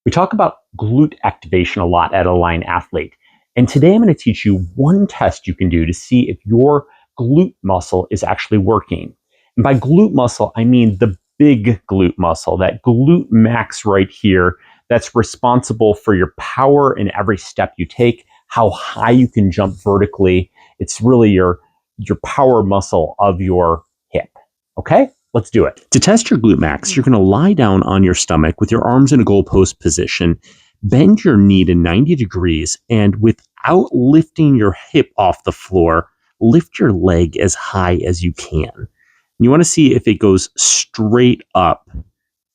We talk about glute activation a lot at Align Athlete. And today I'm going to teach you one test you can do to see if your glute muscle is actually working. And by glute muscle, I mean the big glute muscle, that glute max right here that's responsible for your power in every step you take, how high you can jump vertically. It's really your power muscle of your hip. Okay? Let's do it. To test your glute max, you're going to lie down on your stomach with your arms in a goalpost position, bend your knee to 90 degrees, and without lifting your hip off the floor, lift your leg as high as you can. You want to see if it goes straight up,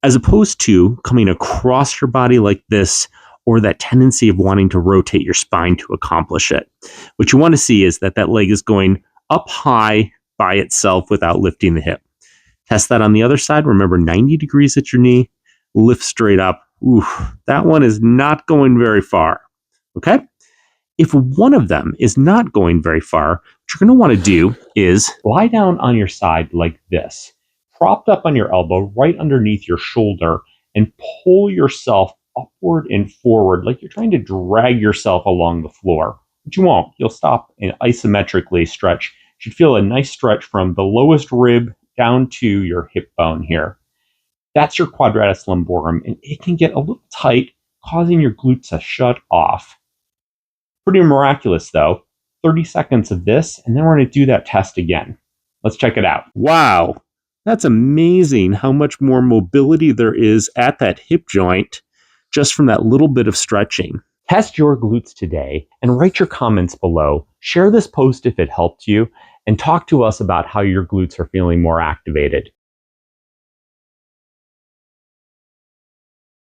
as opposed to coming across your body like this, or that tendency of wanting to rotate your spine to accomplish it. What you want to see is that leg is going up high by itself without lifting the hip. Test that on the other side. Remember, 90 degrees at your knee, lift straight up. Oof, that one is not going very far. Okay? If one of them is not going very far, what you're going to want to do is lie down on your side like this, propped up on your elbow right underneath your shoulder, and pull yourself upward and forward like you're trying to drag yourself along the floor. But you won't. You'll stop and isometrically stretch. You should feel a nice stretch from the lowest rib down to your hip bone here. That's your quadratus lumborum, and it can get a little tight, causing your glutes to shut off. Pretty miraculous, though. 30 seconds of this, and then we're going to do that test again. Let's check it out. Wow, that's amazing how much more mobility there is at that hip joint just from that little bit of stretching. Test your glutes today and write your comments below. Share this post if it helped you, and talk to us about how your glutes are feeling more activated.